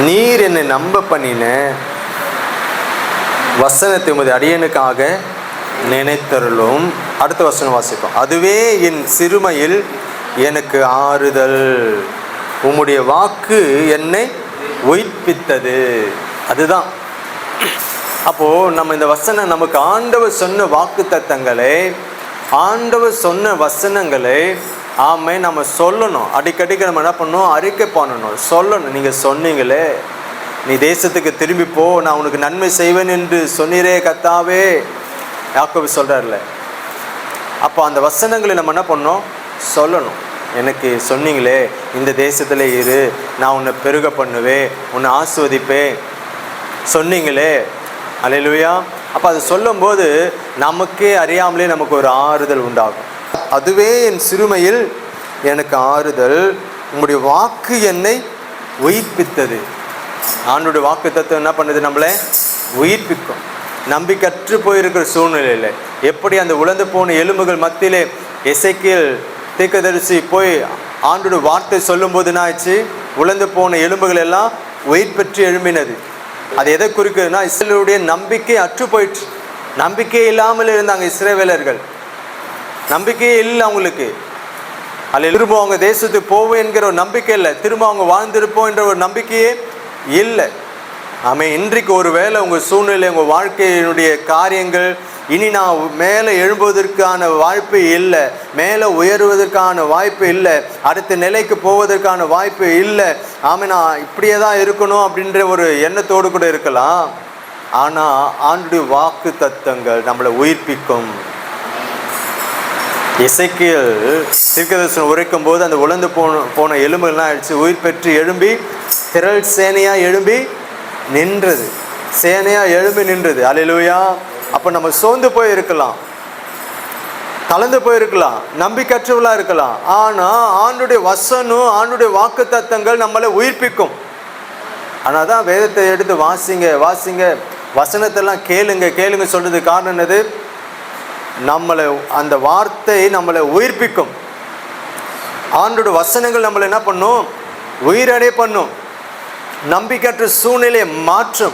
நீர் என்னை நம்ப பண்ணின வசனத்தை உமது அடியனுக்காக நினைத்தருளும். அடுத்த வசனம் வாசிப்போம். அதுவே என் சிறுமையில் எனக்கு ஆறுதல், உம்முடைய வாக்கு என்னை உயிர்ப்பித்தது. அதுதான். அப்போ நம்ம இந்த வசனம், நமக்கு ஆண்டவர் சொன்ன வாக்கு தத்தங்களை, ஆண்டவர் சொன்ன வசனங்களை நம்ம சொல்லணும். அடிக்கடிக்கு நம்ம என்ன பண்ணணும்? அறிக்கை பண்ணணும், சொல்லணும். நீங்கள் சொன்னீங்களே, நீ தேசத்துக்கு திரும்பி போ, நான் உனக்கு நன்மை செய்வேன் என்று சொன்னீரே கர்த்தாவே, யாக்கோபு சொல்கிறார்ல. அப்போ அந்த வசனங்களை நம்ம என்ன பண்ணோம்? சொல்லணும். எனக்கு சொன்னீங்களே, இந்த தேசத்தில் இரு, நான் உன்னை பெருக பண்ணுவேன், உன்னை ஆசீர்வதிப்பேன் சொன்னீங்களே. அல்லேலூயா. அப்போ அது சொல்லும்போது நமக்கே அறியாமலே நமக்கு ஒரு ஆறுதல் உண்டாகும். அதுவே என் சிறுமையில் எனக்கு ஆறுதல், உங்களுடைய வாக்கு என்னை உயிர்ப்பித்தது. ஆண்டோடைய வாக்கு தத்துவம் என்ன பண்ணுது? நம்மளை உயிர்ப்பிக்கும். நம்பிக்கற்று போயிருக்கிற சூழ்நிலையில் எப்படி அந்த உலர்ந்து போன எலும்புகள் மத்தியிலே எசேக்கியேல் தீர்க்கதரிசி போய் ஆண்டோட வார்த்தை சொல்லும்போது என்ன ஆச்சு? உலர்ந்து போன எலும்புகள் எல்லாம் உயிர் பெற்று எழும்பினது. அது எதை குறிக்குதுன்னா, இஸ்ரவேலுடைய நம்பிக்கை அற்று போயிடுச்சு. நம்பிக்கையே இல்லாமல் இருந்தாங்க இஸ்ரவேலர்கள். நம்பிக்கையே இல்லை அவங்களுக்கு. அதில் திரும்ப அவங்க தேசத்துக்கு போவோம் என்கிற ஒரு நம்பிக்கை இல்லை, திரும்ப அவங்க வாழ்ந்திருப்போம் என்ற ஒரு நம்பிக்கையே இல்லை. இன்றைக்கு ஒரு வேளை உங்கள் சூழ்நிலை, உங்கள் வாழ்க்கையினுடைய காரியங்கள், இனி நான் மேலே எழும்புவதற்கான வாய்ப்பு இல்லை, மேலே உயருவதற்கான வாய்ப்பு இல்லை, அடுத்த நிலைக்கு போவதற்கான வாய்ப்பு இல்லை, நான் இப்படியே தான் இருக்கணும் அப்படின்ற ஒரு எண்ணத்தோடு கூட இருக்கலாம். ஆனால் ஆண்டுடைய வாக்கு தத்தங்கள் நம்மளை உயிர்ப்பிக்கும். எசேக்கியேல் தீர்க்கதரிசனம் உரைக்கும் போது அந்த உலர்ந்து போன எலும்புகள்லாம் ஆயிடுச்சு, உயிர் பெற்று எழும்பி திரள் சேனையாக எழும்பி நின்றது. சேனையாக எழும்பி நின்றது. அல்லேலூயா. அப்போ நம்ம சோர்ந்து போய் இருக்கலாம், கலந்து போயிருக்கலாம், நம்பிக்கையற்றவர்களாக இருக்கலாம். ஆனால் ஆண்டுடைய வசனம், ஆண்டுடைய வாக்கு தத்தங்கள் நம்மளை உயிர்ப்பிக்கும். ஆனால் தான் வேதத்தை எடுத்து வாசிங்க வாசிங்க, வசனத்தெல்லாம் கேளுங்க கேளுங்க சொல்றது காரணம் என்னது? நம்மளை, அந்த வார்த்தை நம்மளை உயிர்ப்பிக்கும். ஆண்டோட வசனங்கள் நம்மளை என்ன பண்ணும்? உயிரடை பண்ணும். நம்பிக்கையற்ற சூழ்நிலையை மாற்றும்.